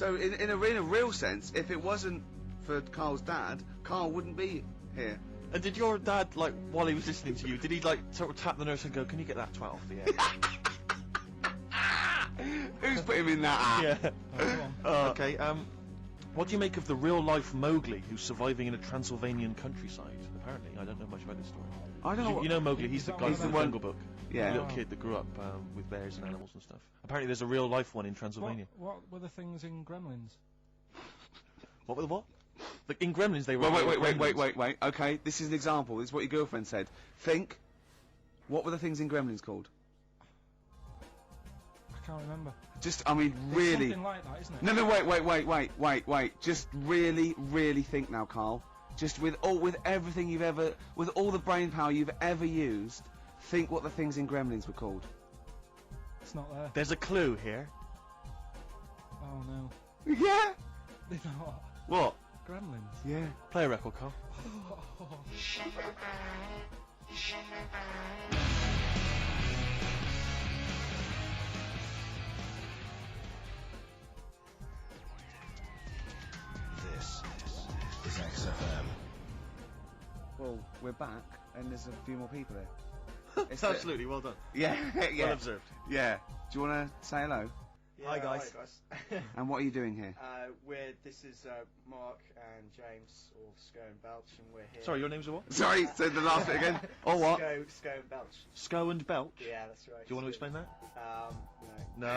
So in a real sense, if it wasn't for Carl's dad, Carl wouldn't be here. And did your dad, like, while he was listening to you, did he, like, sort of tap the nurse and go, can you get that 12 for you? Who's put him in that? Yeah. Okay, what do you make of the real-life Mowgli who's surviving in a Transylvanian countryside? Apparently, I don't know much about this story. I don't know. You know Mowgli, he's the guy He's from the the one- Jungle Book. Yeah. The little kid that grew up with bears and animals and stuff. Apparently there's a real-life one in Transylvania. What were the things in Gremlins? What were the what? Like, in Gremlins they were... Wait. Okay, this is an example. This is what your girlfriend said. Think. What were the things in Gremlins called? I can't remember. Just, I mean, It's really. something like that, isn't it? No, wait. Just really think now, Carl. Just with everything you've ever, with all the brain power you've ever used, think what the things in Gremlins were called. It's not there. There's a clue here. Oh no. Yeah. They're not. What? Gremlins. Yeah. Play a record, Carl. This is XFM. Well, we're back, and there's a few more people here. It's Absolutely, well done. Yeah. Well observed. Yeah. Do you want to say hello? Hi guys. And what are you doing here? This is Mark and James, or Sco and Belch, and we're here. Sorry, your names are what? Sorry, say the last bit again. Or what? Sco and Belch. Sco and Belch? Yeah, that's right. Do you want to explain that? No.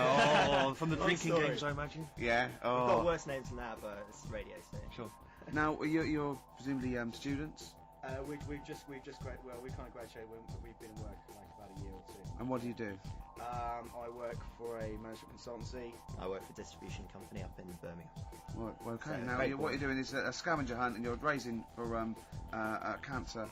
No, from the Long drinking story. games, I imagine. Yeah. We've got Oh. worse names than that, but it's radio, so. Sure. Now you're presumably students. We've just graduated. Well, we can't graduate. We've been in work like about a year or two. And what do you do? I work for a management consultancy. I work for a distribution company up in Birmingham. Well, okay. So, Now what you're doing is a scavenger hunt, and you're raising for a cancer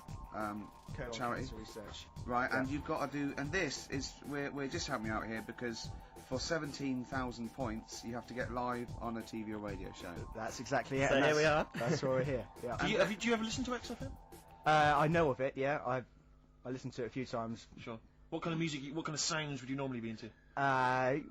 charity. Cancer research. Right, Yeah. and you've got to do, and this is, we're just helping you out here because for 17,000 points you have to get live on a TV or radio show. That's exactly it. So and here we that's- That's why we're here. Yeah. Do you ever listen to XFM? I know of it. Yeah, I listened to it a few times. Sure. What kind of music, what kind of sounds would you normally be into? I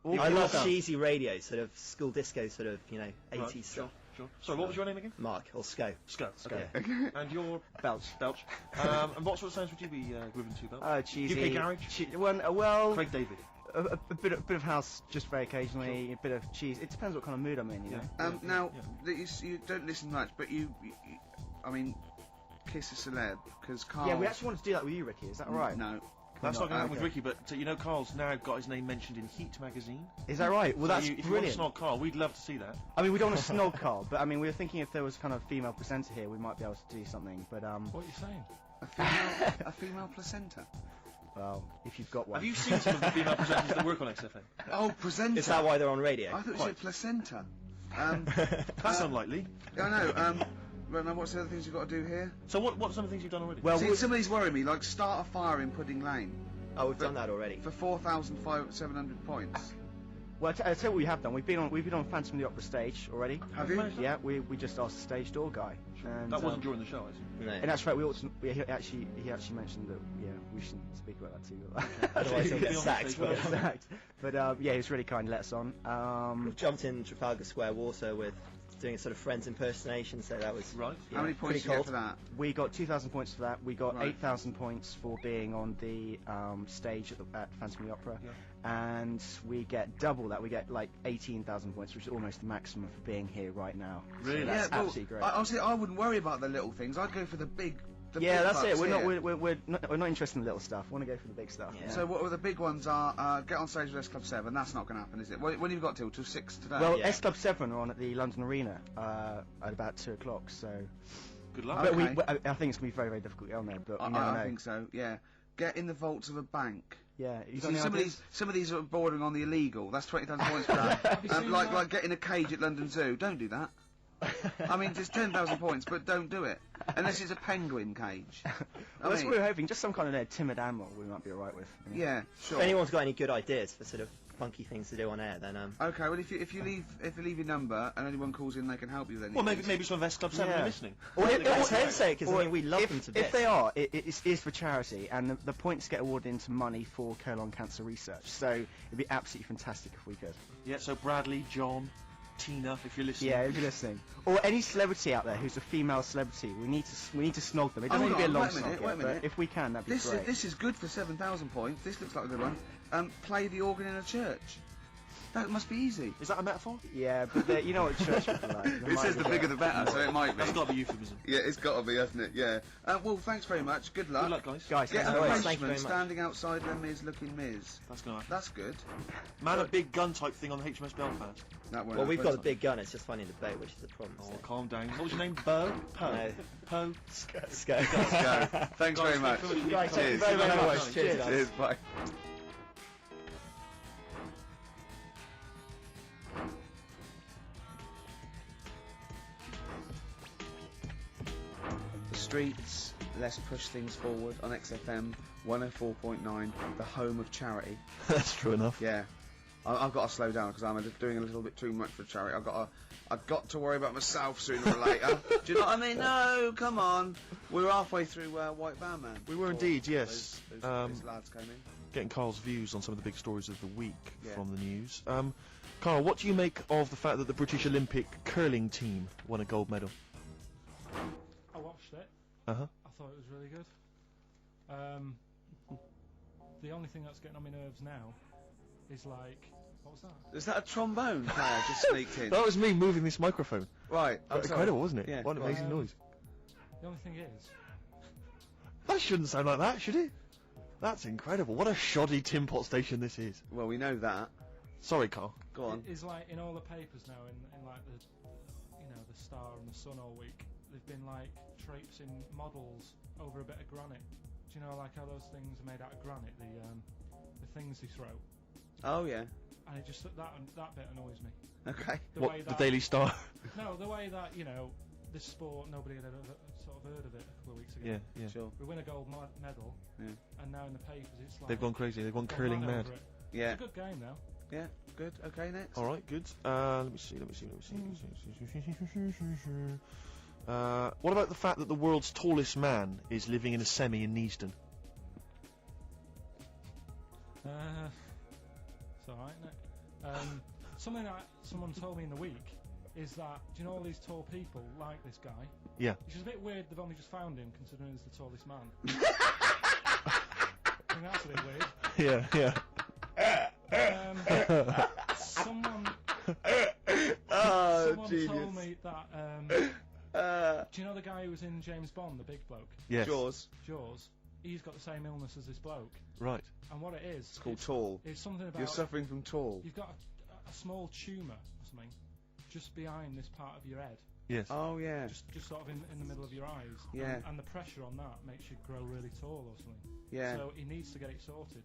love cheesy radio, sort of school disco, sort of 80s Right, stuff. Sure. Sorry, what was your name again? Mark or Sco. Sco. Okay. And your Belch. Belch. And what sort of sounds would you be grooving to, Belch? Cheesy. UK garage. Well, Craig David. a bit of house, just very occasionally. A bit of cheese. It depends what kind of mood I'm in. You know. Now, you don't listen much, but you I mean, kiss a celeb, because Carl... Yeah, we actually wanted to do that with you, Ricky. Is that all right? No. That's not going to happen with okay. Ricky, but Carl's now got his name mentioned in Heat magazine. Is that right? Well, that's if you want to brilliant. snog Carl, we'd love to see that. I mean, we don't want to snog Carl, but I mean, we were thinking if there was kind of a female presenter here, we might be able to do something. But What are you saying? A female placenta. well, if you've got one. Have you seen some of the female presenters that work on XFM? Oh, placenta. Is that why they're on radio? I thought you said placenta. That's unlikely. I know, right, now what's the other things you've got to do here? So what are some of the things you've done already? Well, See, somebody's worrying me, like start a fire in Pudding Lane Oh, we've done that already. for 4,700 points. Well, I'll tell you what we have done. We've been on Phantom of the Opera stage already. Have you? Yeah, we just asked the stage door guy. And, that wasn't during the show, I see. No. And that's right. He actually mentioned that. Yeah, we shouldn't speak about that too. Otherwise he'll get Be on sacked. stage, won't he? Exact. But yeah, he was really kind to let us on. We've jumped in Trafalgar Square Water with doing a sort of Friends impersonation, so that was Right. How many points pretty did you get cool. for that? We got 2,000 points for that. We got Right. 8,000 points for being on the stage at Phantom of the Opera, Yeah. and we get double that. We get like 18,000 points, which is almost the maximum for being here right now. Really? So that's well, absolutely great. Honestly, I wouldn't worry about the little things. I'd go for the big. Yeah, that's it. bucks We're here. we're not interested in the little stuff. We want to go for the big stuff. Yeah. So what were the big ones are, get on stage with S Club 7, that's not going to happen, is it? When have you got till 6 today? Well, Yeah. S Club 7 are on at the London Arena at about 2 o'clock. So, Good luck. but Okay. I think it's going to be very, very difficult to get on there. But we never I know. think so, yeah. Get in the vaults of a bank. Yeah, you See, some of these are bordering on the illegal. That's 20,000 points for that. Have you seen that? Like getting a cage at London Zoo. Don't do that. I mean, just 10,000 points, but don't do it. Unless it's a penguin cage. Well, that's what we were hoping. Just some kind of timid animal we might be alright with. Yeah, sure. If anyone's got any good ideas for sort of funky things to do on air, then Okay, well if you leave your number and anyone calls in, they can help you with anything. Well, maybe some of S Club 7 are listening. let's hope so, because I Or mean we love them to if bits. they are, it is for charity, and the points get awarded into money for colon cancer research. So it'd be absolutely fantastic if we could. Yeah, so Bradley, John, Tina, if you're listening. Yeah, if you're listening. Or any celebrity out there who's a female celebrity, we need to snog them. It doesn't Hold need to be a on, long wait a minute, snog, wait a but minute. if we can, that'd be great. This is good for 7,000 points. This looks like a good one. Play the organ in a church. That must be easy. Is that a metaphor? Yeah, but you know what church people are like. They It might says the be bigger like- the better, so it might be. That's got to be euphemism. Yeah, it's got to be, hasn't it? Yeah. Well, thanks very much. Good luck. Good luck, guys. Guys, Get thanks a very much. Thank you Frenchman very much. standing outside Les Mis looking Miz. That's going to happen. That's good. Man, a big gun type thing on the HMS Belfast. That won't Well, we've got a happen. big gun. It's just finding the boat, which is the problem. Oh, so. calm down. What was your name? Bo? Poe? No. Poe? Let's go. Go. Thanks very much. Guys, thank you Cheers. very, very Cheers. much. Cheers. Cheers. Cheers. Bye. The streets, let's push things forward on XFM 104.9, the home of charity. That's true enough. Yeah, I've got to slow down because I'm doing a little bit too much for charity. I've got to worry about myself sooner or later. Do you know what I mean? No, come on. We were halfway through White Van Man. We were before indeed, yes. Those lads came in. Getting Carl's views on some of the big stories of the week Yeah. from the news. Carl, what do you make of the fact that the British Olympic curling team won a gold medal? I watched it. Uh-huh. I thought it was really good. The only thing that's getting on my nerves now is like, what was that? Is that a trombone player just sneaked in? That was me moving this microphone. Right. I'm sorry. Incredible, wasn't it? Yeah, What an go on. amazing noise. The only thing is, That shouldn't sound like that, should it? That's incredible. What a shoddy tin pot station this is. Well, we know that. Sorry, Carl. Go on. is like in all the papers now, in like the, the Star and the Sun all week, they've been like traipsing models over a bit of granite. Do you know like how those things are made out of granite? The things they throw, Oh yeah. and it just that bit annoys me. Okay. The What, way the that, Daily Star? No, the way that this sport nobody had ever sort of heard of it a couple of weeks ago. Yeah, yeah. Sure. We win a gold medal, Yeah. and now in the papers it's like They've gone crazy. They've gone gone curling mad mad. over it. Yeah. It's a good game though. Yeah. Good. Okay. Next. All right, good. Let me see. What about the fact that the world's tallest man is living in a semi in Neasden? It's alright, isn't it? Something that someone told me in the week is that, do you know all these tall people like this guy? Yeah. It's just a bit weird they've only just found him, considering he's the tallest man. I think that's a bit weird. Yeah. Someone Oh, told me that, do you know the guy who was in James Bond, the big bloke? Yes. Jaws. Jaws? He's got the same illness as this bloke. Right. And what it is, It's called tall. it's something about... You're suffering from tall. You've got a small tumour or something just behind this part of your head. Yes. Oh yeah. Just sort of in the middle of your eyes. Yeah. And the pressure on that makes you grow really tall or something. Yeah. So he needs to get it sorted.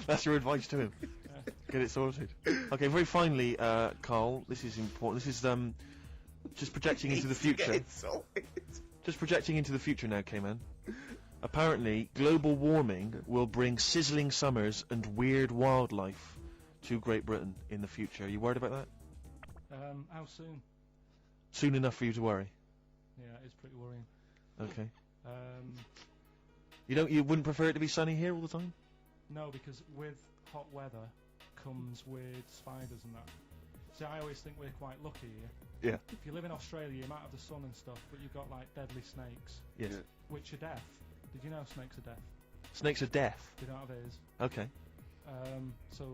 That's your advice to him. Get it sorted. Okay, very finally, Carl, this is important. This is just projecting into the future. Just projecting into the future now, K-Man. Apparently, global warming will bring sizzling summers and weird wildlife to Great Britain in the future. Are you worried about that? How soon? Soon enough for you to worry. Yeah, it's pretty worrying. Okay. Um, You wouldn't prefer it to be sunny here all the time? no, because with hot weather comes with spiders and that. See, I always think we're quite lucky here. Yeah. If you live in Australia, you might have the sun and stuff, but you've got like deadly snakes, Yes. Yeah. which are deaf. Did you know snakes are deaf? Snakes are deaf. They don't have ears. Okay. So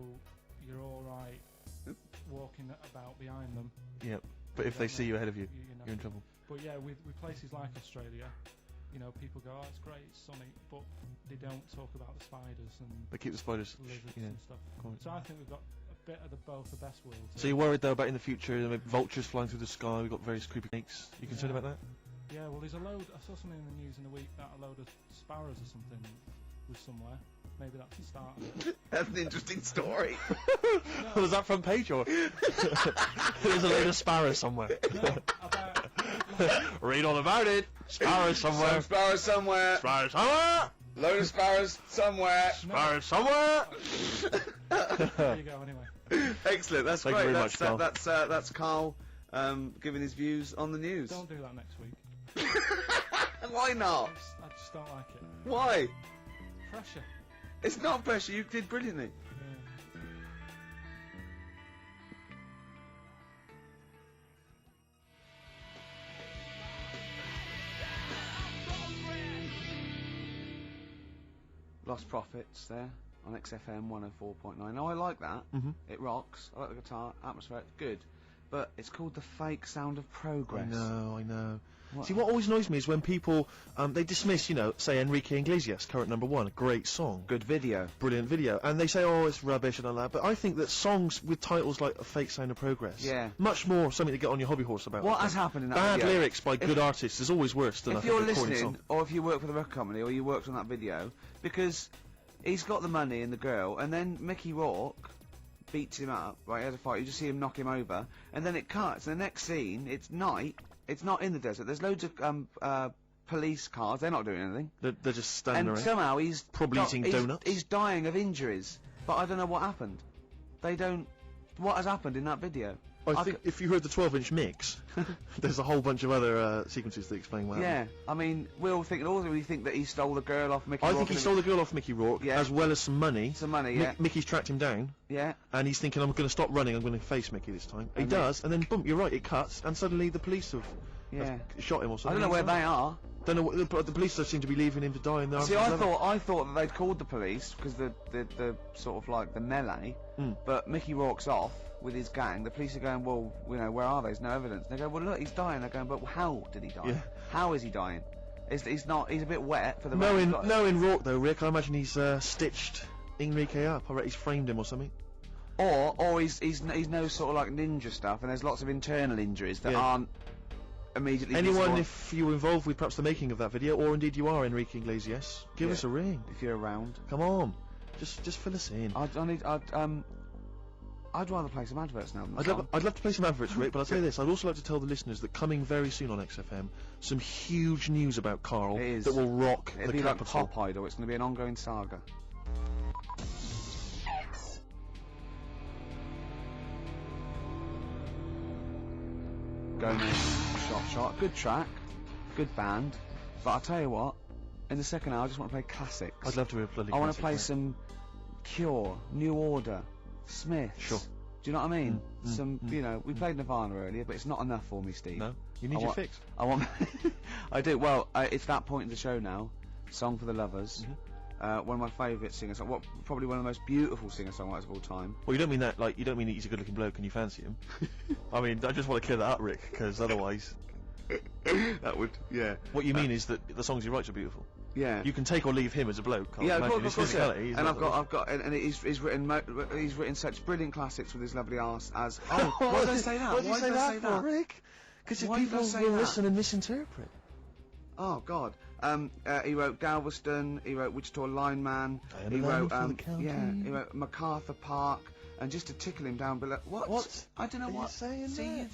you're all right walking about behind them. Yeah. But if they see you ahead of you, you know. you're in trouble. But yeah, with places like Australia, people go, oh, it's great, it's sunny, but they don't talk about the spiders and They keep the spiders. lizards Yeah. and stuff. Quite. So I think we've got a bit of both the best worlds. So you're worried though about in the future, maybe vultures flying through the sky? We've got various creepy snakes. You concerned about that? Yeah, well, there's a load. I saw something in the news in the week that a load of sparrows or something was somewhere. Maybe that's the start of it. That's an interesting story. Was that front page or? There's a load of sparrows somewhere. No, about Read all about it. Sparrows somewhere. Some sparrows somewhere. Sparrows somewhere. Load of sparrows somewhere. Sparrows somewhere. there you go. Anyway, Excellent. That's Thank you great. very much, Carl. That's Carl giving his views on the news. don't do that next week. Why not? I just don't like it. Why? Pressure. It's not pressure. You did brilliantly. Yeah. Lost Prophets there on XFM 104.9. Now I like that. Mhm. It rocks. I like the guitar, atmosphere, good. But it's called The Fake Sound of I Progress. know. What? See, what always annoys me is when people, they dismiss, say Enrique Iglesias, current #1, great song, Good video. brilliant video, and they say, oh, it's rubbish and all that, but I think that songs with titles like A Fake Sound of Progress, Yeah. much more something to get on your hobby horse about. What has happened in that Bad video? lyrics by good artists is always worse than If a you're recording listening, song. or if you work for the record company, or you worked on that video, because he's got the money and the girl, and then Mickey Rourke beats him up, right, he has a fight, you just see him knock him over, and then it cuts, and the next scene, it's night, it's not in the desert, there's loads of, police cars, they're not doing anything, They're just standing and around. somehow he's Probably eating donuts. He's dying of injuries, but I don't know what happened. What has happened in that video? I think if you heard the 12-inch mix, there's a whole bunch of other sequences that explain why. Yeah, I mean, we think that he stole the girl off Mickey I Rourke. think he stole the girl off Mickey Rourke, Yeah. as well as some money. Some money, yeah. Mickey's tracked him down, Yeah, and he's thinking, I'm going to stop running, I'm going to face Mickey this time. He And does, and then boom, you're right, it cuts, and suddenly the police have yeah. shot him or I something. don't know where they are. Don't know what, the police just seem to be leaving him to die in the arms See, of his I lover. thought that they'd called the police because the sort of like the melee, Mm. but Mickey Rourke's off with his gang. The police are going, well, where are they? There's no evidence. And they go, well, look, he's dying. They're going, but how did he die? Yeah. How is he dying? He's a bit wet for the man. He's got- Knowing Rourke though, Rick, I imagine he's stitched Enrique up. I reckon he's framed him or something. Or he's no sort of like ninja stuff, and there's lots of internal injuries that Yeah. aren't immediately Anyone, visible if you were involved with perhaps the making of that video, or indeed you are Enrique Iglesias, give Yeah. us a ring. if you're around. Come on, just fill us in. I'd rather play some adverts now than the song. I'd love to play some adverts, Rick, but I'll tell you this, I'd also like to tell the listeners that coming very soon on XFM, some huge news about Carl It is. that will rock It'll the be like capital. Pop Idol. It's going to be an ongoing saga. Gomez, shot. Good track, good band. But I'll tell you what, in the second hour I just want to play classics. I'd love to hear a bloody I want to classic, play Rick. some Cure, New Order, Smiths. Sure. Do you know what I mean? Mm, We played Nirvana earlier, but it's not enough for me, Steve. No? You need I your want- fix. I want. I do. Well, it's that point in the show now. Song for the Lovers. One of my favourite singers. Probably one of the most beautiful singer-songwriters of all time. Well, you don't mean that, you don't mean that he's a good-looking bloke and you fancy him. I mean, I just want to clear that up, Rick, because otherwise... That would, yeah. What you mean is that the songs he writes are beautiful. Yeah. You can take or leave him as a bloke, can't Yeah, you? of Imagine course, his yeah. physicality. He's And not and he's written such brilliant classics with his lovely arse as. Oh, why did I say that? Why did you say that for, Rick? Because Why did people I say will that? listen and misinterpret. Oh God. He wrote Galveston. He wrote Wichita Lineman. I am He a man wrote for the county. He wrote MacArthur Park. And just to tickle him down below. What? I don't know are you what. saying See, there?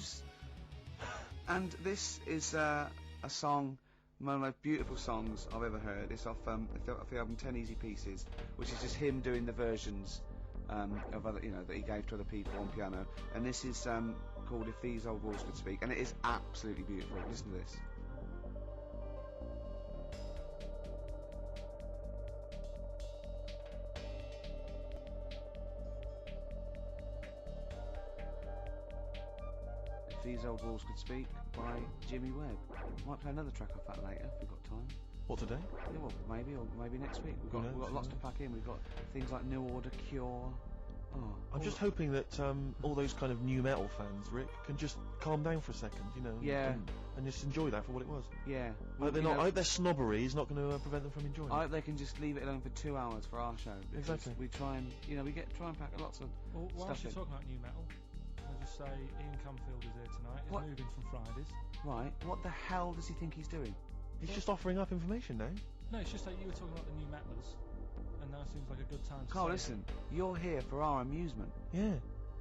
And this is a song, one of the most beautiful songs I've ever heard. It's off the album 10 Easy Pieces, which is just him doing the versions of other, that he gave to other people on piano. And this is called If These Old Walls Could Speak, and it is absolutely beautiful. Listen to this. If These Old Walls Could Speak by Jimmy Webb. Might play another track off that later if we've got time. What, today? Yeah, well, maybe next week. We've Who got knows, lots who to pack in. We've got things like New Order, Cure. Oh, I'm just hoping that all those kind of new metal fans, Rick, can just calm down for a second, Yeah. and just enjoy that for what it was. yeah. I hope their snobbery is not going to prevent them from enjoying I it. hope they can just leave it alone for 2 hours for our show. Because Exactly. We try and try and pack lots of Well, whilst stuff you're in. talking about new metal, I'll just say Ian Camfield is here tonight. He's What? moving from Fridays. Right. What the hell does he think he's doing? He's just offering up information now. No, it's just like you were talking about the new metalers, and now seems like a good time to Carl, say it. listen. You're here for our amusement. Yeah.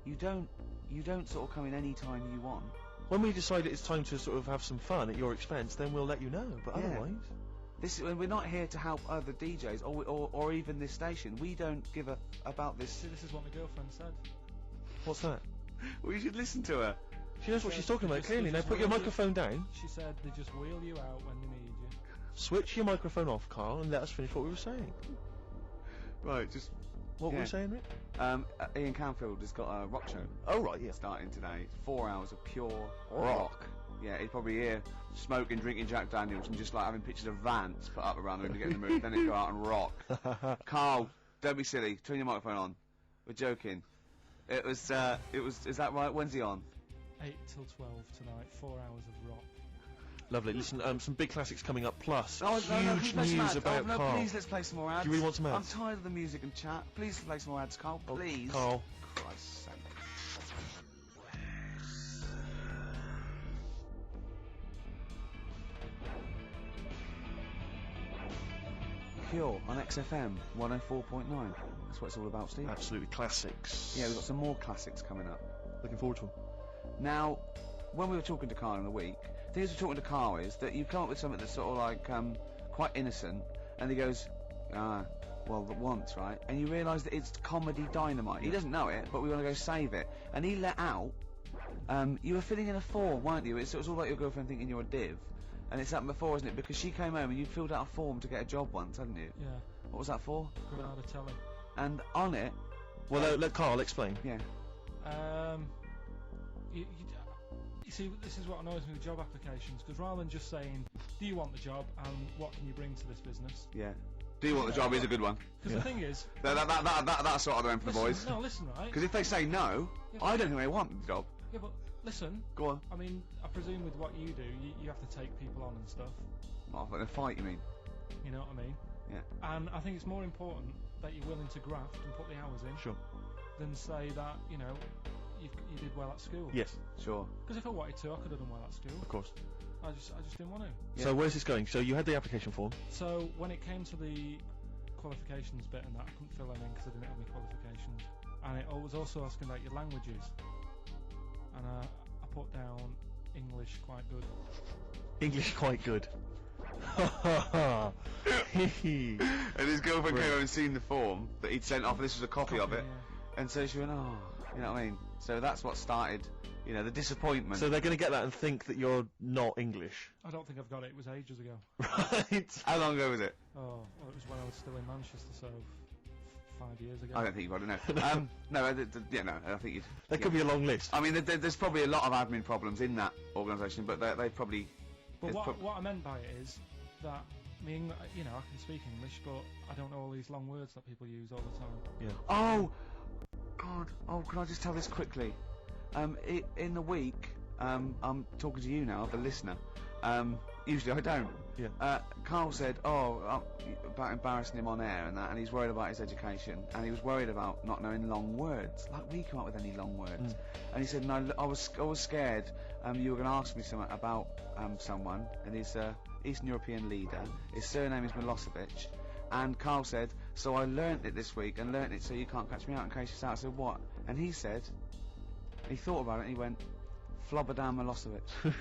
You don't sort of come in any time you want. When we decide it's time to sort of have some fun at your expense, then we'll let you know. But Yeah. otherwise, We're not here to help other DJs or even this station. We don't give a about this. See, this is what my girlfriend said. what's that? Well, you should listen to her. She knows what she's talking about Just- clearly. Now just put your wheel you- microphone down, She said they just wheel you out when they need you. switch your microphone off, Carl, and let us finish what we were saying. Right, just What were Yeah. we saying, Rick? Ian Camfield has got a rock show Oh, right, yeah. starting today. 4 hours of pure rock. Yeah, he'd probably hear smoking, drinking Jack Daniels, and just like having pictures of Vance put up around the room to get in the mood. Then he'd go out and rock. Carl, don't be silly. Turn your microphone on. We're joking. Is that right? When's he on? 8 till 12 tonight, 4 hours of rock. Lovely. Listen, some big classics coming up, plus huge news about Carl. Please, let's play some more ads. Do you really want some ads? I'm tired of the music and chat. Please play some more ads, Carl. Please. Carl. Christ's sake. Cure on XFM 104.9. That's what it's all about, Steve. Absolutely classics. Yeah, we've got some more classics coming up. Looking forward to them. Now, when we were talking to Carl in the week, the thing we're talking to Carl is that you come up with something that's sort of like quite innocent, and he goes, well, once, right? And you realise that it's comedy dynamite. He doesn't know it, but we want to go save it. And he let out, you were filling in a form, weren't you? It was all like your girlfriend thinking you're a div. And it's happened before, isn't it? Because she came home and you filled out a form to get a job once, hadn't you? Yeah. What was that for? Granada Telly. And on it... Well, let Carl explain. Yeah. You see, this is what annoys me with job applications, because rather than just saying, do you want the job and what can you bring to this business? Yeah. Do you want the job is a good one. Because the thing is... That's sort of the end for the boys. No, listen, right? Because if they say no, I don't think they want the job. Yeah, but listen. Go on. I mean, I presume with what you do, you have to take people on and stuff. Well, in a fight, you mean? You know what I mean? Yeah. And I think it's more important that you're willing to graft and put the hours in. Sure. Than say that, you did well at school. Yes. Sure. Because if I wanted to, I could have done well at school. Of course. I just didn't want to. Yeah. So where's this going? So you had the application form. So when it came to the qualifications bit and that, I couldn't fill them in because I didn't have any qualifications. And it was also asking about your languages. And I put down English quite good. English quite good. And his girlfriend came over and seen the form that he'd sent off, and this was a copy of it. Yeah. And so she went, oh, you know what I mean? So that's what started, the disappointment. So they're going to get that and think that you're not English. I don't think I've got it. It was ages ago. Right. How long ago was it? Oh, well, it was when I was still in Manchester, so 5 years ago. I don't think you've got to know. No, I think you'd... There could be a long list. I mean, there's probably a lot of admin problems in that organisation, but they probably... But what I meant by it is that, I can speak English, but I don't know all these long words that people use all the time. Yeah. Oh, God. Oh, can I just tell this quickly? In the week, I'm talking to you now, the listener. Usually I don't. Yeah. Carl said, about embarrassing him on air and that, and he's worried about his education, and he was worried about not knowing long words. Like, we come up with any long words. And he said, no, I was scared you were going to ask me something about someone, and he's Eastern European leader. His surname is Milosevic. And Carl said, so I learnt it this week, and learnt it so you can't catch me out in case you're out. I said, what? And he said, he thought about it, and he went, Flobodan Milosevic. Got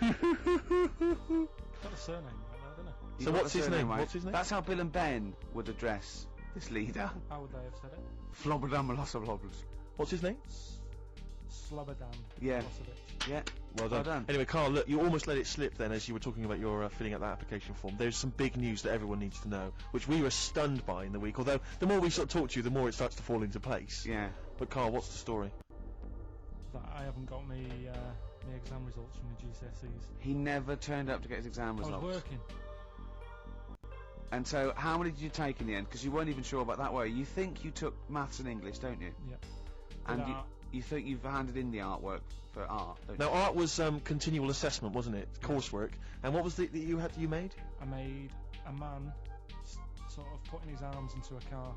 a surname right there, didn't it? So what's his name? Right? What's his name? That's how Bill and Ben would address this leader. How would they have said it? Flobodan Milosevic. What's his name? Slobodan Yeah. Milosevic. Yeah. Well done. Anyway, Carl, look, you almost let it slip then as you were talking about your filling out that application form. There's some big news that everyone needs to know, which we were stunned by in the week, although the more we sort of talk to you, the more it starts to fall into place. Yeah. But Carl, what's the story? That I haven't got my exam results from the GCSEs. He never turned up to get his exam results. I was working. And so, how many did you take in the end? Because you weren't even sure about that, were you? You think you took maths and English, don't you? Yeah. And you think you've handed in the artwork for art, don't you? Now, art was continual assessment, wasn't it? Coursework. And what was it that you made? I made a man sort of putting his arms into a car.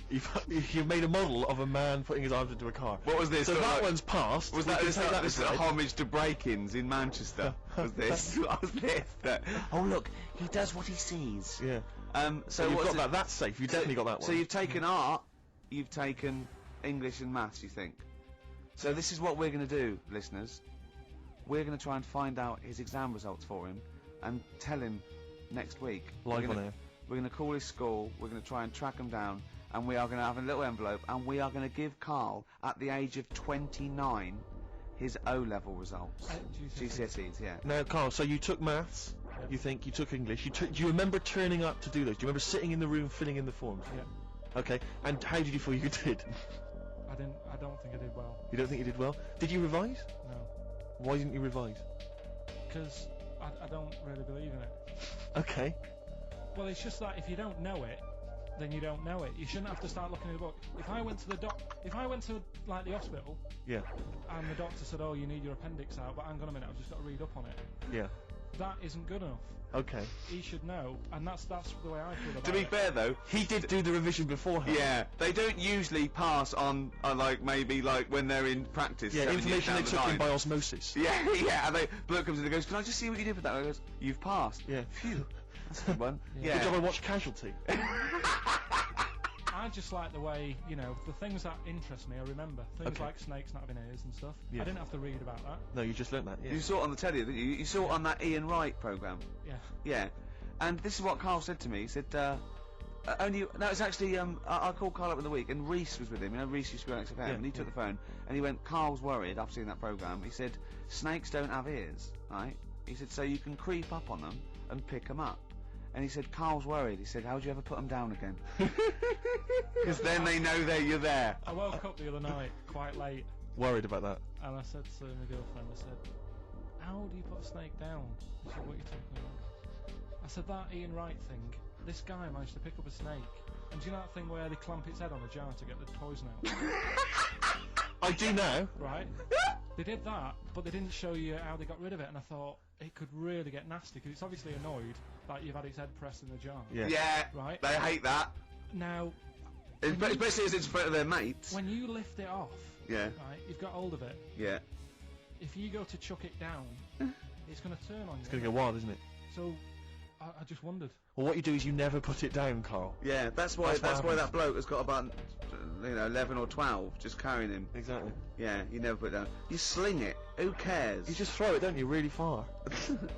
You made a model of a man putting his arms into a car. What was this? So that one's passed. Was that this a homage to break-ins in Manchester? Was this? Was this? Oh look, he does what he sees. Yeah. So you've got that. That's safe. You definitely got that one. So you've taken art, you've taken English and maths. You think? So this is what we're going to do, listeners. We're going to try and find out his exam results for him, and tell him next week. Live on air. We're going to call his school. We're going to try and track him down. And we are going to have a little envelope, and we are going to give Carl, at the age of 29, his O-level results. GCSEs, yeah. Now, Carl, so you took maths, you think, you took English, do you remember turning up to do those? Do you remember sitting in the room filling in the forms? Yeah. Okay, and how did you feel you did? I don't think I did well. You don't think you did well? Did you revise? No. Why didn't you revise? because I don't really believe in it. Okay. Well, it's just that if you don't know it, then you don't know it. You shouldn't have to start looking in the book. If I went to like the hospital, Yeah. and the doctor said, "Oh, you need your appendix out," but hang on a minute, I've just got to read up on it. Yeah. That isn't good enough. Okay. He should know, and that's the way I feel about To be it. fair though, He did do the revision beforehand. yeah, they don't usually pass on like maybe like when they're in practice. Yeah, 7 years information down they the took in line. by osmosis. Yeah, yeah. And bloke comes in and goes, "Can I just see what you did with that?" And I goes, "You've passed." Yeah. Phew. That's a good one. Yeah. Good job I watched Casualty. I just like the way, the things that interest me, I remember. Things Okay. like snakes not having ears and stuff. Yeah. I didn't have to read about that. No, you just learnt that. Yeah. You saw it on the telly, didn't you? You saw it on that Ian Wright programme. Yeah. Yeah. And this is what Carl said to me. He said, it's actually, I called Carl up in the week, and Reese was with him. You know, Reese used to be on XFM, Yeah, and he took the phone, and he went, "Carl's worried after seeing that programme." He said, "Snakes don't have ears, right?" He said, "So you can creep up on them and pick them up." And he said, "Carl's worried." He said, "How do you ever put them down again?" Because then they know you're there. I woke up the other night quite late, Worried about that. and I said to my girlfriend, I said, "How do you put a snake down?" She said, "What are you talking about?" I said, "That Ian Wright thing, this guy managed to pick up a snake. And do you know that thing where they clamp its head on a jar to get the poison out?" I do now. Right? They did that, but they didn't show you how they got rid of it, and I thought it could really get nasty, because it's obviously annoyed that you've had its head pressed in the jar. Yeah. Yeah. Right? They hate that. Now, Especially as it's in front of their mates. when you lift it off, Yeah. right, you've got hold of it. Yeah. If you go to chuck it down, it's going to turn on It's you. going to go wild, isn't it? So, I just wondered. Well, what you do is you never put it down, Carl. Yeah, that's why That's what that bloke has got about 11 or 12 just carrying him. Exactly. Yeah, you never put it down. You sling it. Who cares? You just throw it, don't you, really far.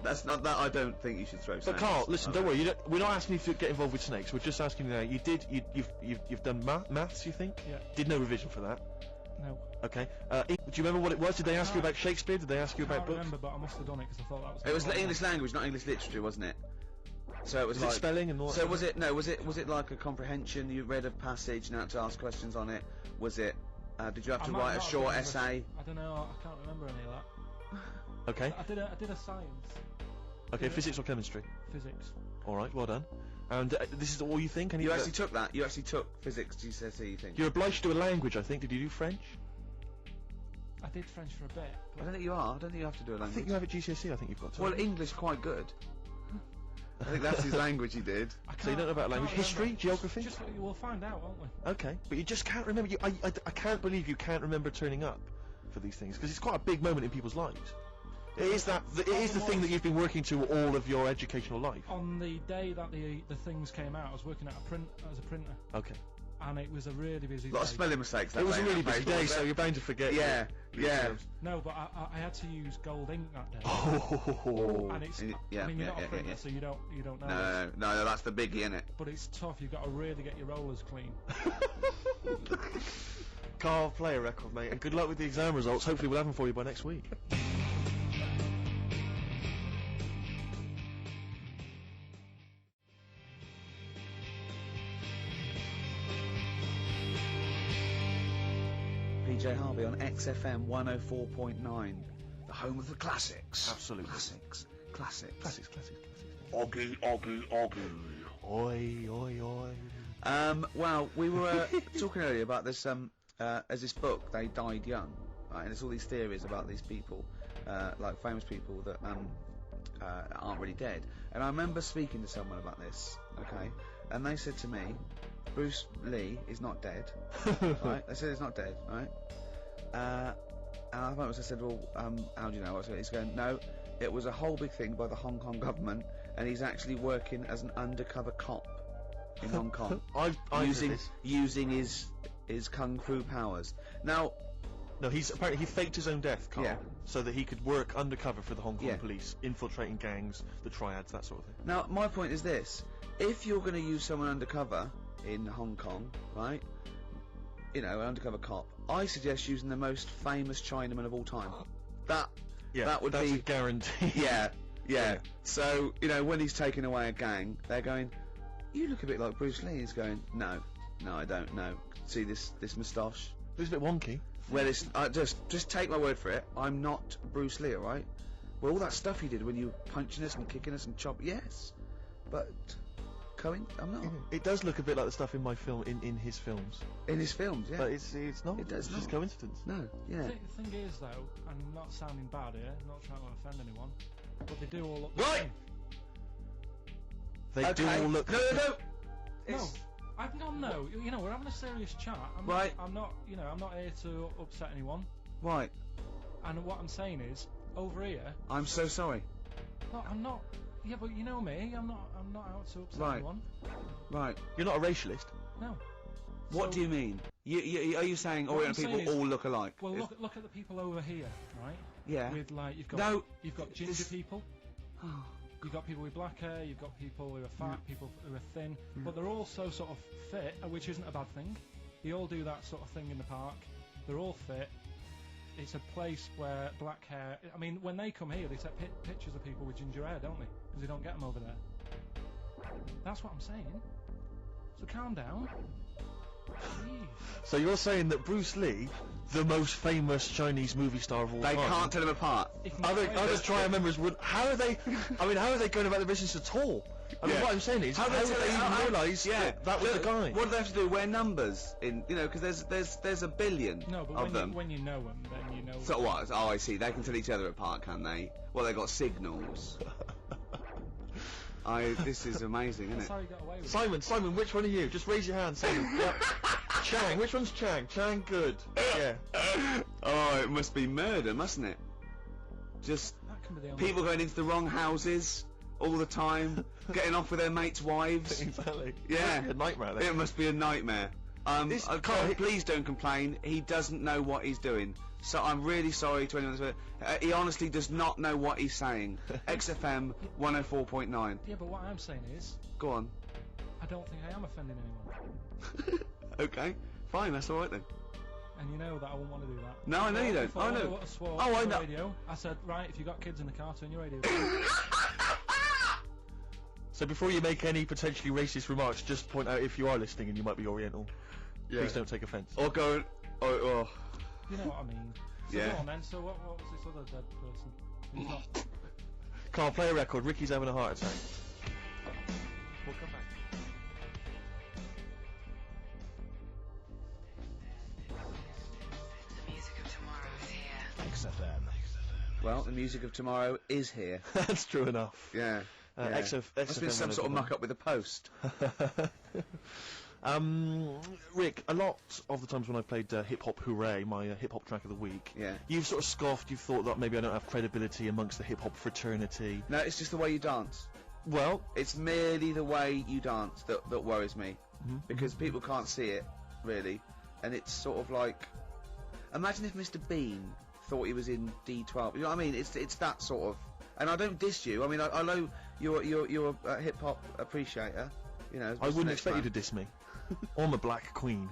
That's not that. I don't think you should throw. But snakes. Carl, listen, don't worry. We're not asking you to get involved with snakes. We're just asking you now. You've done maths, you think? Yeah. Did no revision for that. No. Okay. Do you remember what it was? Did they ask you about Shakespeare? Did they ask you I about can't books? remember, but I must have done it because I thought that was... It was English language, not English literature, wasn't it? So it was Was like it spelling and all that? So was it? No, was it like a comprehension? You read a passage and had to ask questions on it. Was it? Did you have I to might write a not have short done essay? I don't know, I can't remember any of that. Okay. I did a science, Okay. Yeah. Physics or chemistry? physics. All right. Well done. And this is all you think? You actually took that. You actually took physics GCSE. You think? You're obliged to do a language, I think. Did you do French? I did French for a bit. I don't think you are. I don't think you have to do a I language. think you have at GCSE. I think you've got to. Well, English quite good. I think that's his language he did. So you don't know about I language, can't history, remember. geography? Just we'll find out, won't we? Okay, but you just can't remember. I can't believe you can't remember turning up for these things, because it's quite a big moment in people's lives. It is the thing that you've been working to all of your educational life. On the day that the things came out, I was working at as a printer, Okay. and it was a really busy A lot of day. spelling mistakes. That It was day a on really that busy paper, day, wasn't so it? you're bound to forget. Yeah, yeah. No, but I had to use gold ink that day. Oh. And it's, Yeah, I mean, you're yeah, not yeah, a printer, yeah. so you don't know this. No, that's the biggie, innit? But it's tough. You've got to really get your rollers clean. Carl, play a record, mate, and good luck with the exam results. Hopefully we'll have them for you by next week. PJ Harvey on XFM 104.9, the home of the classics. Absolutely. Classics. Classics. Oggy. Oi, oi, oi. Well, we were talking earlier about this, as this book, They Died Young, right? And there's all these theories about these people, like famous people that aren't really dead. And I remember speaking to someone about this, okay? And they said to me, Bruce Lee is not dead, right? They said he's not dead, right? And I said, well, how do you know? He's going, no, it was a whole big thing by the Hong Kong government, and he's actually working as an undercover cop in Hong Kong, I've using heard this. using his kung fu powers. Now, No, apparently he faked his own death, Carl, Yeah. so that he could work undercover for the Hong Kong Yeah. police, infiltrating gangs, the triads, that sort of thing. Now, my point is this: if you're going to use someone undercover in Hong Kong, right? You know, an undercover cop. I suggest using the most famous Chinaman of all time. That would that's be a guarantee. yeah. Yeah. So, you know, when he's taking away a gang, they're going, you look a bit like Bruce Lee. He's going, no, I don't know. See this moustache? It was a bit wonky. Well, it's just take my word for it. I'm not Bruce Lee, all right? Well, all that stuff he did when you were punching us and kicking us and yes. But I'm not. It does look a bit like the stuff in my film, in his films. In his films, yeah. But it's not. It does it's not. just coincidence. No, yeah. The thing is, though, I'm not sounding bad here, not trying to offend anyone, but they do all look the Right! same. They do all look... No. No, It's- no, you know, we're having a serious chat. Right. I'm not here to upset anyone. Right. And what I'm saying is, over here, I'm so sorry. no, I'm not. Yeah, but you know me, I'm not out to upset Right. anyone. Right. You're not a racialist. No. What So- do you mean? Are you saying What Oriental I'm people saying is- all look alike? Well, look at the people over here, right? Yeah. With like you've got No. ginger This- people. You've got people with black hair, you've got people who are fat, people who are thin, but they're all so sort of fit, which isn't a bad thing. They all do that sort of thing in the park. They're all fit. It's a place where black hair... I mean, when they come here, they take pictures of people with ginger hair, don't they? Because they don't get them over there. That's what I'm saying. So calm down. Jeez. So you're saying that Bruce Lee, the most famous Chinese movie star of all They time... can't tell them apart. If Other you- trial members would... How are they... I mean, how are they going about the business at all? I mean, Yeah. what I'm saying is, how would they even realise that was the guy? What do they have to do? Wear numbers in, because there's a billion No, but of them. when you know them, then you know... So what? Oh, I see. They can tell each other apart, can they? Well, they got signals. This is amazing, isn't That's it? how you got away with it. Simon, which one are you? Just raise your hand, Simon. Yep. Chang, which one's Chang? Chang, good. Yeah. Oh, it must be murder, mustn't it? Just That can be the only... people going into the wrong houses all the time, getting off with their mates' wives. Exactly. Yeah. A nightmare then. It must be a nightmare. Please don't complain. He doesn't know what he's doing. So I'm really sorry to anyone that's... he honestly does not know what he's saying. XFM 104.9. Yeah, but what I'm saying is, Go on. I don't think I am offending anyone. Okay, fine, that's alright then. And you know that I wouldn't want to do that. No, I know you don't. Before I know. swore Oh, I on the know. radio, I said, right, if you've got kids in the car, turn your radio. So before you make any potentially racist remarks, just point out if you are listening and you might be Oriental. Yeah. Please don't take offence. Or go... Oh. You know what I mean. So Yeah. go on then, so what was this other dead person? Who's not... Can't play a record. Ricky's having a heart attack. We'll come back. The music of tomorrow is here. XFM. Well, the music of tomorrow is here. That's true enough. Yeah. Yeah. Must have been some sort of muck-up with the post. Rick, a lot of the times when I've played Hip Hop Hooray, my hip hop track of the week, Yeah. you've sort of scoffed, you've thought that maybe I don't have credibility amongst the hip hop fraternity. No, it's just the way you dance. Well, It's merely the way you dance that worries me. Because people can't see it, really. And it's sort of like... Imagine if Mr. Bean thought he was in D12. You know what I mean? It's that sort of... And I don't diss you. I mean, I know you're a hip-hop appreciator. You know, I wouldn't expect you to diss me. I'm a black queen.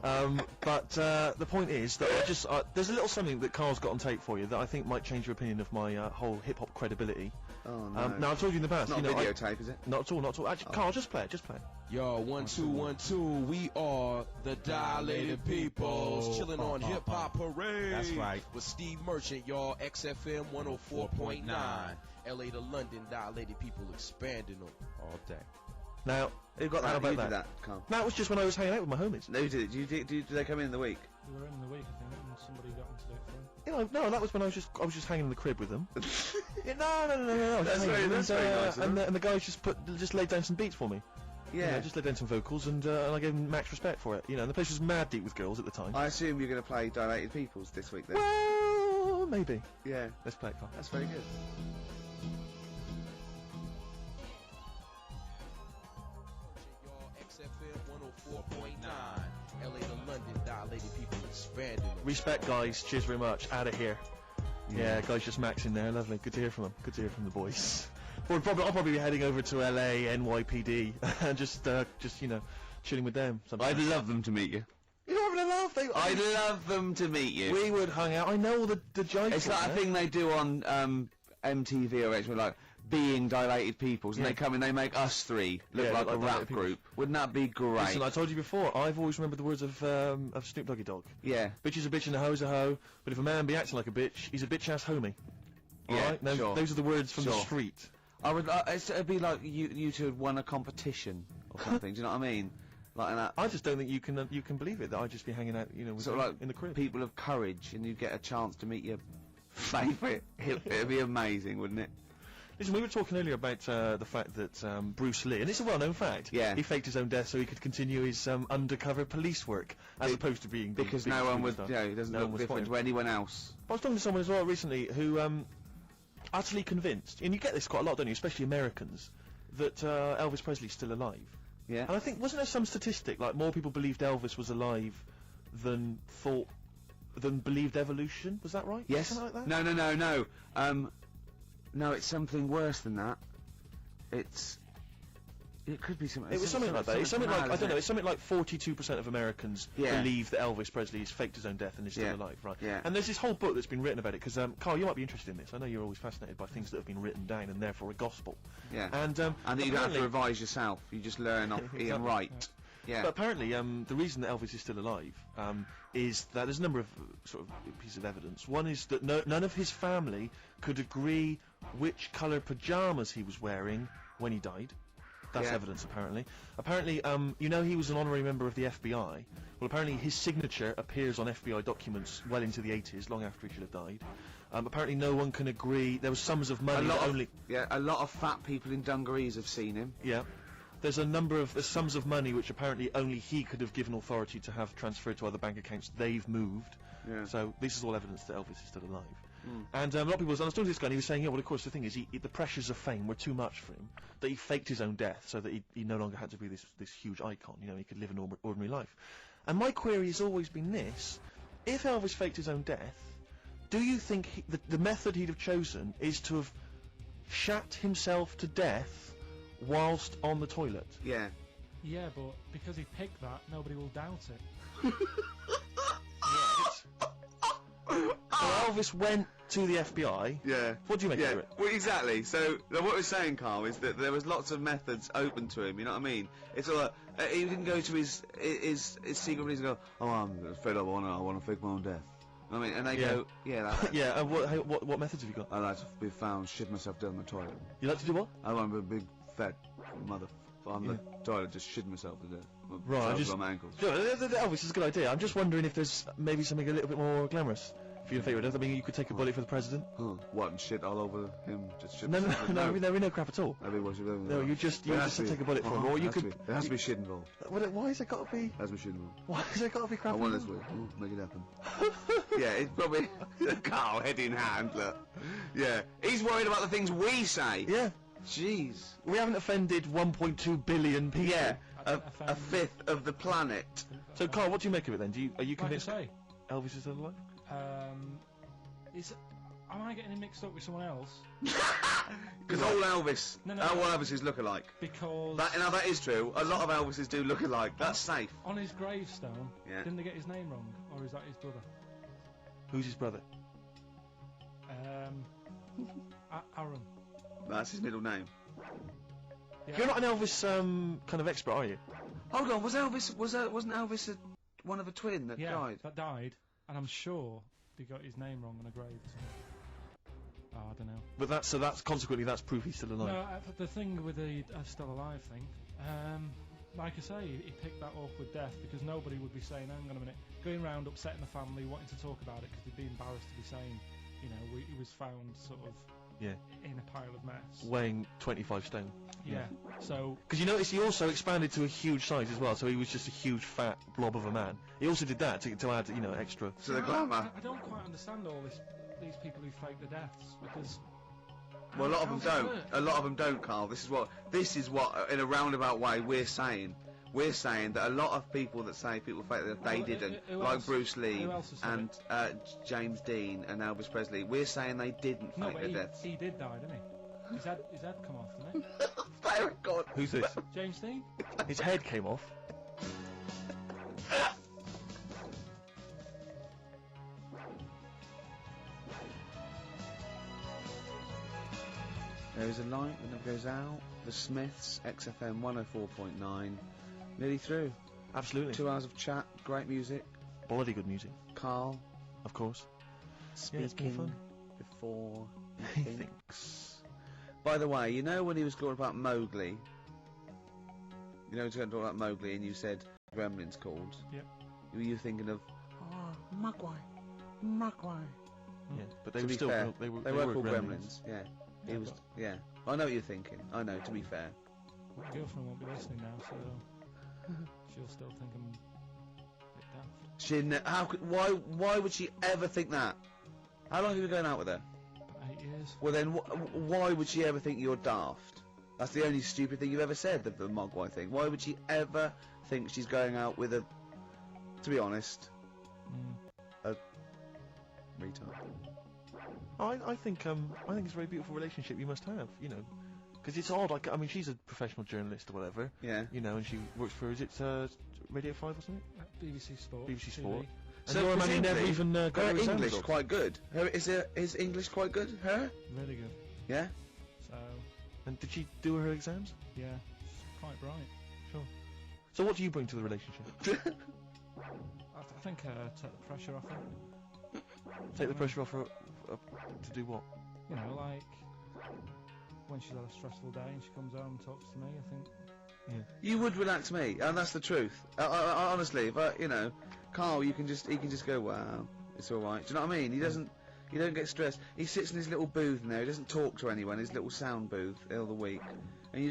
But the point is that there's a little something that Carl's got on tape for you that I think might change your opinion of my whole hip-hop credibility. Oh, no. Now, I've told you in the past, Not you know, videotape, is it? not at all, not at all. Actually, Carl, just play it, just play it. Yo, 1 2 1 2. We are the Dilated Peoples, chilling on Hip Hop Parade. That's right. With Steve Merchant, y'all. XFM 104.9. LA to London, Dilated People expanding them all day. Now, Who got how that? about Who that? did that, Carl? That was just when I was hanging out with my homies. Who did it? Did they come in the week? We were in the week, I think, and somebody got them to do it for him. You know, no, that was when I was just hanging in the crib with them. Yeah, no. That's very nice of them. And the guys just laid down some beats for me. Yeah. You know, just laid down some vocals, and I gave them max respect for it. You know, and the place was mad deep with girls at the time. I assume you're going to play Dilated Peoples this week then? Well, maybe. Yeah. Let's play it, Carl. That's very good. Y'all. XFM 104.9. LA to London, Dilated People expanding them. Respect, guys. Cheers very much. Out of here. Yeah, guys, just maxing there. Lovely. Good to hear from them. Good to hear from the boys. I'll probably be heading over to LA, NYPD, and just chilling with them. I'd love them to meet you. You're having a laugh. I'd love them to meet you. We would hang out. I know all the giants. It's like a thing they do on MTV or something, like Being Dilated Peoples, and Yeah. they come in, they make us three look Yeah, like look a like rap Dilated Peoples. group. Wouldn't that be great? Listen, I told you before, I've always remembered the words of Snoop Doggy Dogg. Yeah. Bitch is a bitch and a hoe's a hoe, but if a man be acting like a bitch, he's a bitch-ass homie. All Yeah, right? Now, sure. those are the words from the Sure. street. I would. It'd be like you two had won a competition or something. Do you know what I mean? Like that. I just don't think you can believe it that I'd just be hanging out, with Sort of like in the crib. people of courage, and you get a chance to meet your favourite. It'd be amazing, wouldn't it? Listen, we were talking earlier about the fact that Bruce Lee, and it's a well-known fact, Yeah. he faked his own death so he could continue his undercover police work, as opposed to being the Because biggest no one would. superstar. Yeah, he doesn't No one look was different spotting to anyone else. I was talking to someone as well recently who utterly convinced, and you get this quite a lot, don't you, especially Americans, that Elvis Presley's still alive. Yeah. And I think, wasn't there some statistic, like more people believed Elvis was alive than believed evolution? Was that right? Yes. Something like that? No. No, it's something worse than that. It could be something. It was something like that. It's something like, I don't know, it's something like 42% of Americans Yeah. believe that Elvis Presley has faked his own death and is still Yeah. alive, right? Yeah. And there's this whole book that's been written about it, because, Carl, you might be interested in this. I know you're always fascinated by things that have been written down and therefore a gospel. Yeah. And And that you don't have to apparently- revise yourself. You just learn off Ian Exactly. Wright. Yeah. But apparently, the reason that Elvis is still alive is that there's a number of sort of pieces of evidence. One is that none of his family could agree which colour pyjamas he was wearing when he died. That's Yeah. evidence, apparently. Apparently, he was an honorary member of the FBI. Well, apparently his signature appears on FBI documents well into the 80s, long after he should have died. Apparently no one can agree. There was sums of money that only... a lot of fat people in dungarees have seen him. Yeah. There's sums of money which apparently only he could have given authority to have transferred to other bank accounts they've moved. Yeah. So this is all evidence that Elvis is still alive. And a lot of people, I was talking to this guy and he was saying, yeah, well, of course, the thing is, the pressures of fame were too much for him, that he faked his own death so that he no longer had to be this huge icon, he could live an ordinary life. And my query has always been this: if Elvis faked his own death, do you think the method he'd have chosen is to have shat himself to death whilst on the toilet? Yeah. Yeah, but because he picked that, nobody will doubt it. So Elvis went to the FBI. Yeah. What do you make of it? Well, exactly. So what we're saying, Carl, is that there was lots of methods open to him. You know what I mean? It's all like, he didn't go to his secret police and go, "Oh, I'm fed up. I want to fake my own death." I mean, and they Yeah. go, "Yeah, that, Yeah. What methods have you got? I like to be found shit myself down the toilet. You like to do what? I want to be a big fat mother on the toilet, just shitting myself to death. Right, I just- on my ankles. Sure, Elvis is a good idea. I'm just wondering if there's maybe something a little bit more glamorous for your favourite death. I mean, you could take a bullet for the president. Huh. What, and shit all over him? Just shit. No, myself? no, no crap at all. Maybe what's No, you just There has to be. take a bullet for him, or you could. There has to be shit involved. Why has it got to be? There has to be shit involved. Why has it got to be crap? I want this way. Ooh, make it happen. Yeah, it's probably Carl, head in hand, look. Yeah, he's worried about the things we say. Yeah, Jeez. we haven't offended 1.2 billion people. Yeah, I a don't offend- fifth of the planet. So, Carl, what do you make of it then? Are you Like I convinced say, Elvis is still alive? am I getting him mixed up with someone else? Because old Elvis, No, all no. Elvises look alike. Because Now that is true. A lot of Elvises do look alike. That's safe. on his gravestone, Yeah. didn't they get his name wrong, or is that his brother? Who's his brother? Aaron. That's his middle name. Yeah. You're not an Elvis kind of expert, are you? Hold on, wasn't Elvis one of a twin that Yeah, died? that died, and I'm sure he got his name wrong on a grave. Oh, I don't know. But that's consequently that's proof he's still alive. No, the thing with the still alive thing, like I say, he picked that awkward death because nobody would be saying, hang on a minute, going around upsetting the family, wanting to talk about it because they'd be embarrassed to be saying, he was found sort of Yeah. in a pile of mess. Weighing 25 stone. Yeah. So Because you notice he also expanded to a huge size as well, so he was just a huge fat blob of a man. He also did that to add, extra. To the glamour. I don't quite understand all these people who fake the deaths because. Well, a lot of how them does it don't. work? A lot of them don't, Carl. This is what, in a roundabout way, we're saying. We're saying that a lot of people that say people fake that they Well, didn't, who like else- Bruce Lee who else has said and James Dean and Elvis Presley. We're saying they didn't No, fake but their deaths. he did die, didn't he? His head come off, didn't Very good. Who's this? it? James Dean? His head came off. There is a light that never goes out. The Smiths, XFM 104.9. Nearly through. Absolutely. 2 hours of chat, great music. Bloody good music, Carl of course. Yeah, it's been speaking fun. before He thinks. By the way, you know when he was talking about Mowgli? You know, he was talking about Mowgli and you said Gremlins called? Yep. Were you thinking of, Mogwai, Mogwai? Yeah, but they To were be still fair, they were called Gremlins. Yeah. He Yeah, was, but- yeah. I know what you're thinking. I know, to be fair. My girlfriend won't be listening now, so she'll still think I'm a bit daft. Why would she ever think that? How long have you been going out with her? About 8 years. Well then, why would she ever think you're daft? That's the only stupid thing you've ever said, the Mogwai thing. Why would she ever think she's going out with a, to be honest, Mm. retard? I think it's a very beautiful relationship you must have, you know, because it's odd. Like, I mean, she's a professional journalist or whatever, Yeah. you know, and she works for, is it Radio 5 or something? BBC Sport. BBC TV. Sport. So And your man, he never presumably, even got her her exams English off. quite good. Is English quite good? Her? Really good. Yeah. So, And did she do her exams? yeah, she's quite bright. So what do you bring to the relationship? I think take the pressure off her. Take the pressure off her to do what? You know, like when she's had a stressful day and she comes home and talks to me, I think You would relax me, and that's the truth. I honestly, if I, you know, Carl, he can just go, wow, it's all right. Do you know what I mean? He don't get stressed. He sits in his little booth in there. He doesn't talk to anyone. His little sound booth all the week, and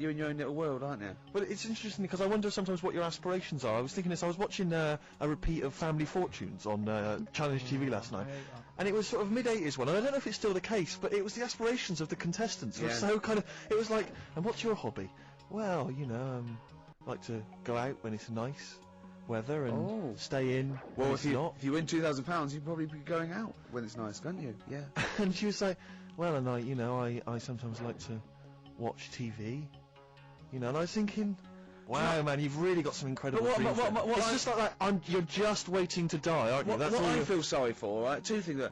you're in your own little world, aren't you? Well, it's interesting because I wonder sometimes what your aspirations are. I was thinking this. I was watching a repeat of Family Fortunes on Challenge TV last night, I hate that. and it was sort of mid-80s one. And I don't know if it's still the case, but it was the aspirations of the contestants. Were Yeah. so kind of. It was like, and what's your hobby? Well, you know, like to go out when it's nice weather and Oh. stay in when Well, it's if not. you win £2,000, you'd probably be going out when it's nice, can't you? Yeah. And she was like, well, and I sometimes like to watch TV, you know, and I was thinking, wow, man, you've really got some incredible But dreams. what it's I- just like that, you're just waiting to die, aren't you? What That's all I you're- feel sorry for, right? Two things.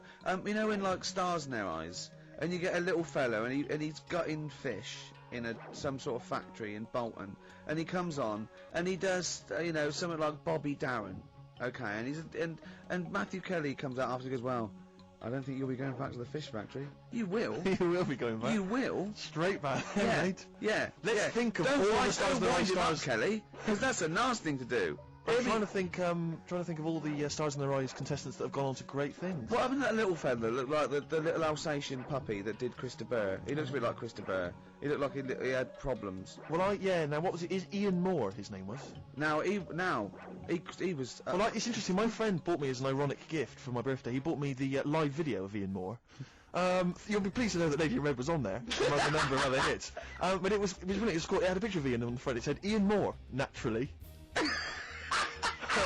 You know, in like Stars in Their Eyes, and you get a little fellow, and he's gutting fish in some sort of factory in Bolton, and he comes on, and he does, you know, something like Bobby Darin, okay, and Matthew Kelly comes out after and goes, well, I don't think you'll be going back to the fish factory. You will. You will be going back. You will. Straight back, Yeah. right? Yeah. Let's yeah. think of don't all the wind- Stars don't in Their wind Eyes him up, stars. Kelly, because that's a nasty thing to do. I'm trying to think of all the Stars in Their Eyes contestants that have gone on to great things. What happened to that little fella that looked like the little Alsatian puppy that did Krista Burr? He looks a bit like Krista Burr. He looked like he had problems. Well, now what was it? Is Ian Moore his name was? Now he was. Well, it's interesting. My friend bought me as an ironic gift for my birthday. He bought me the live video of Ian Moore. You'll be pleased to know that Lady in Red was on there. I might remember how they hit. But it was brilliant. It was cool. It had a picture of Ian on the front. It said Ian Moore, naturally.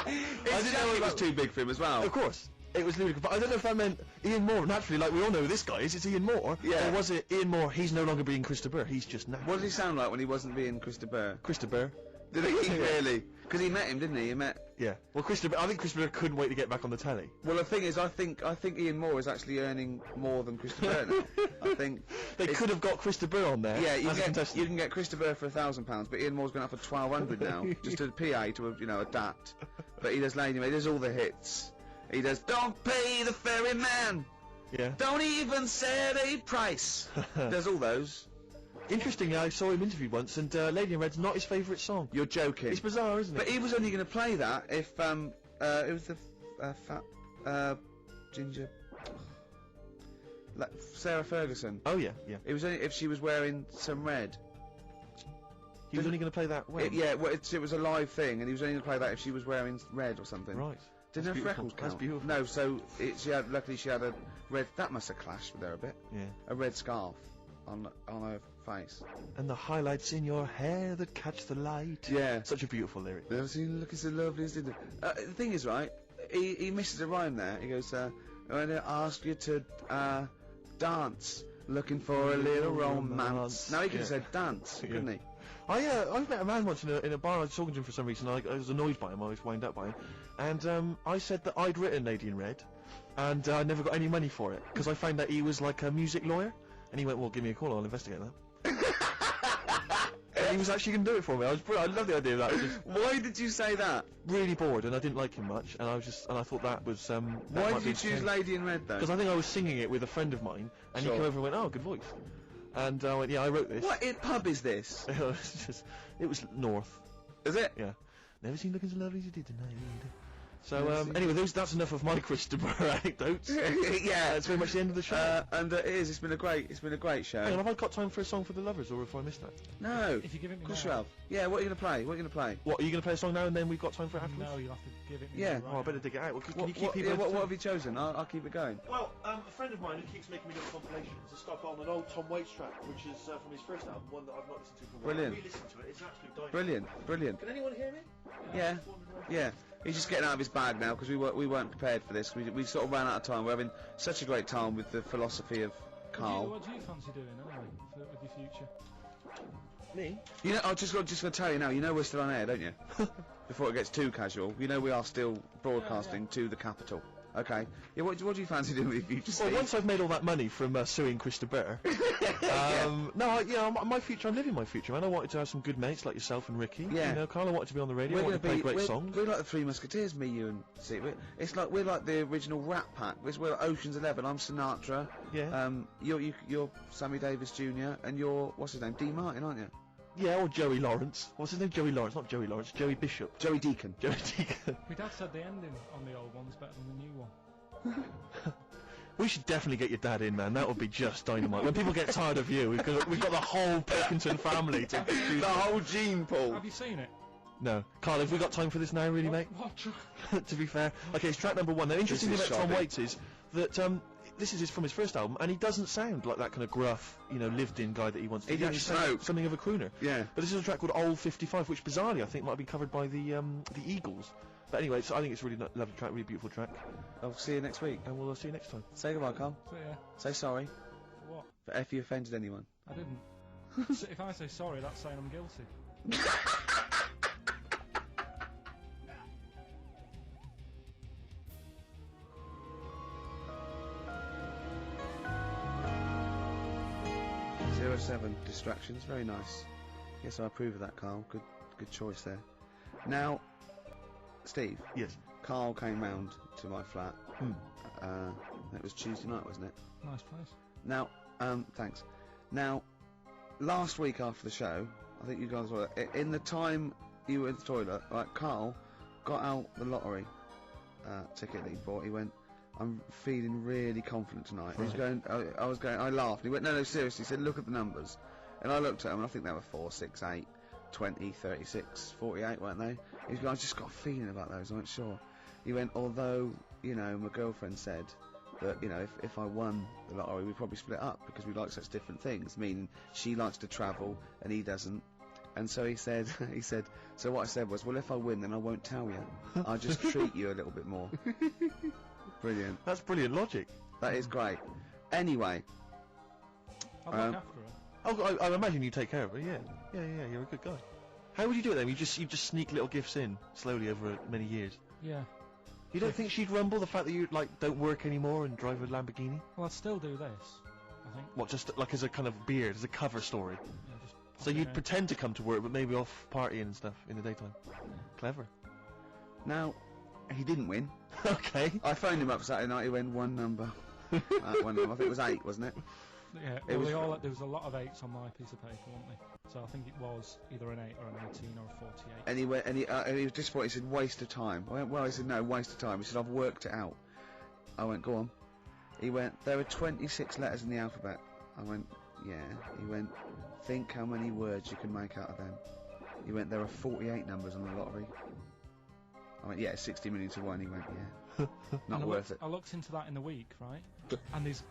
I didn't know it was too big for him as well. Of course, it was ludicrous. But I don't know if that meant Ian Moore, naturally, like we all know who this guy is. It's Ian Moore. Yeah. Or was it Ian Moore? He's no longer being Krista Burr. He's just natural. What did he sound like when he wasn't being Krista Burr? Krista Burr. Did he really? Because he met him, didn't he? He met. Yeah. Well, I think Krista Burr couldn't wait to get back on the telly. Well, the thing is, I think Ian Moore is actually earning more than Krista Burr now. I think They it's- could have got Krista Burr on there. Yeah, as a contestant. you can get Krista Burr for £1,000, but Ian Moore's going up for £1,200 now, just a PA to adapt. But he does Lady May, he does all the hits. He does Don't Pay the Ferryman, Yeah. Don't Even Set a Price. Does all those. Interestingly, I saw him interviewed once, and Lady in Red's not his favourite song. You're joking. It's bizarre, isn't it? But he was only going to play that if it was the fat ginger, like Sarah Ferguson. Oh yeah, yeah. It was only if she was wearing some red. He was only going to play that. When? Yeah, well, it was a live thing, and he was only going to play that if she was wearing red or something. Right. Didn't That's her beautiful. freckles count? That's beautiful. No, so luckily she had a red. That must have clashed with her a bit. Yeah. A red scarf on her face. And the highlights in your hair that catch the light. Yeah. Such a beautiful lyric. Never seen you looking so lovely as did it. The thing is, right? He misses a rhyme there. He goes, "I'm gonna ask you to dance, looking for a little romance." Now he could have said dance, couldn't he? I've met a man once in a bar. I was talking to him for some reason. I was annoyed by him. I was wound up by him, and I said that I'd written Lady in Red, and I never got any money for it because I found that he was like a music lawyer, and he went, "Well, give me a call. I'll investigate that." he was actually going to do it for me. I love the idea of that. Why did you say that? Really bored, and I didn't like him much, and I thought that was. Why did you choose Lady in Red though? Because I think I was singing it with a friend of mine, and Sure. he came over and went, "Oh, good voice," and I went, "Yeah, I wrote this." What pub is this? It was North. Is it? Yeah. Never seen looking so lovely as you did tonight. So, anyway, that's enough of my Christopher anecdotes. Yeah, That's very much the end of the show. and it is. It's been a great show. Hang on, have I got time for a song for the lovers, or have I missed that? No. If you give it me Of course now. you have. Yeah, what are you going to play? What are you going to play? What, are you going to play a song now and then we've got time for it afterwards? No, you'll have to give it me Yeah. right Oh, I better now. dig it out. Well, can What, you keep people what entertained? have you chosen? I'll keep it going. Well, a friend of mine who keeps making me little compilations has stuck on an old Tom Waits track, which is from his first album, one that I've not listened to for a while. Brilliant. Re-listen to it, it's absolute dynamite. Brilliant. Can anyone hear me? Yeah. Yeah. He's just getting out of his bag now because we weren't prepared for this. We sort of ran out of time. We're having such a great time with the philosophy of Carl. What do you fancy doing anyway with your future? Me? You know, I'm just going to tell you now. You know we're still on air, don't you? Before it gets too casual, you know we are still broadcasting to the capital. Okay. Yeah. What do you fancy doing with your future? Well, Steve? once I've made all that money from suing Christopher, my future, I'm living my future, man. I wanted to have some good mates like yourself and Ricky. Yeah. You know, Carl, I wanted to be on the radio. I We're wanted going to play great songs. We're like the Three Musketeers, me, you, and Steve. We're like the original Rat Pack. We're like Ocean's 11. I'm Sinatra. Yeah. You're Sammy Davis Jr. and you're what's his name? Dean Martin, aren't you? Yeah, or Joey Lawrence. What's his name? Joey Lawrence, not Joey Lawrence. Joey Bishop. Joey Deacon. Joey Deacon. My dad said the ending on the old one's better than the new one. We should definitely get your dad in, man. That would be just dynamite. When people get tired of you, we've got the whole Pilkington family to The whole gene pool. Have you seen it? No. Carl, have we got time for this now, really, mate? What? To be fair. Okay, it's track number 1. Now, interesting thing This about is Tom shocking. Waits is that, this is from his first album, and he doesn't sound like that kind of gruff, lived-in guy that he wants to He be. didn't actually sounds smoke. something of a crooner. Yeah. But this is a track called Old 55, which bizarrely I think might have been covered by the Eagles. But anyway, I think it's a really lovely track, really beautiful track, I'll see you next week. and we'll see you next time. Say goodbye, Carl. So yeah, Say sorry for what? for if you offended anyone. I didn't. So if I say sorry, that's saying I'm guilty. 07 distractions, very nice. Yes, I approve of that, Carl. Good choice there. Now, Steve. Yes. Carl came round to my flat. Hmm. It was Tuesday night, wasn't it? Nice place. Now, thanks. Now, last week after the show, I think you guys were in the time you were in the toilet. Like Carl got out the lottery ticket that he bought. He went, "I'm feeling really confident tonight." He was going. I was going. I laughed. He went, "No, seriously." He said, "Look at the numbers." And I looked at him, and I think they were 4, 6, 8, 20, 36, 48, weren't they? He was going, "I just got a feeling about those." I went, "Sure." He went, "Although, my girlfriend said that, if I won the lottery, we'd probably split up because we like such different things. Meaning, she likes to travel and he doesn't." And so he said, so what I said was, "Well, if I win, then I won't tell you. I'll just treat you a little bit more." Brilliant. That's brilliant logic. That is great. Anyway, I'll look after her. Oh, I imagine you take care of her, yeah. Yeah, you're a good guy. How would you do it then? You just sneak little gifts in, slowly over many years. Yeah. You don't think she'd rumble the fact that you, don't work anymore and drive a Lamborghini? Well, I'd still do this, I think. What, just, as a kind of beard, as a cover story? Yeah, just So pop you'd in pretend to come to work, but maybe off partying and stuff in the daytime. Clever. now, he didn't win. Okay. I phoned him up Saturday night, he went one number. One number. I think it was 8, wasn't it? Yeah, It was- there was a lot of 8s on my piece of paper, weren't there? So I think it was either an 8 or an 18 or a 48. And he went, and he was disappointed. He said, "Waste of time." I went, "Well," he said, "No, waste of time." He said, "I've worked it out." I went, "Go on." He went, "There are 26 letters in the alphabet." I went, "Yeah." He went, "Think how many words you can make out of them." He went, "There are 48 numbers on the lottery." I went, "Yeah, 60 million to 1." He went, "Yeah, not And worth it." I looked into that in the week, right? And there's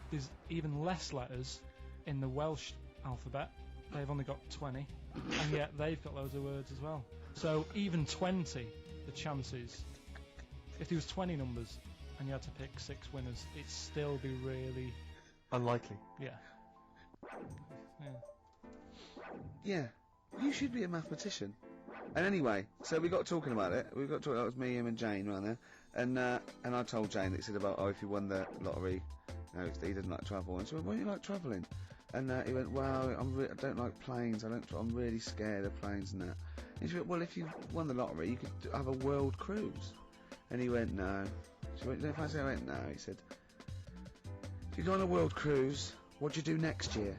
even less letters in the Welsh alphabet. They've only got 20, and yet they've got loads of words as well. So even 20, the chances, if there was 20 numbers and you had to pick 6 winners, it'd still be really, Unlikely. yeah. Yeah, you should be a mathematician. And anyway, so we got talking about it. We got talking. That was me, him, and Jane around there. And I told Jane that he said about, "Oh, if you won the lottery, No, he didn't like travel. And she went, why don't you like travelling? And he went, well, I don't like planes. I'm really scared of planes and that. And she went, well, if you won the lottery, you could have a world cruise. And he went, no. She went, no, fancy. I went, no. He said, if you go on a world cruise, what do you do next year?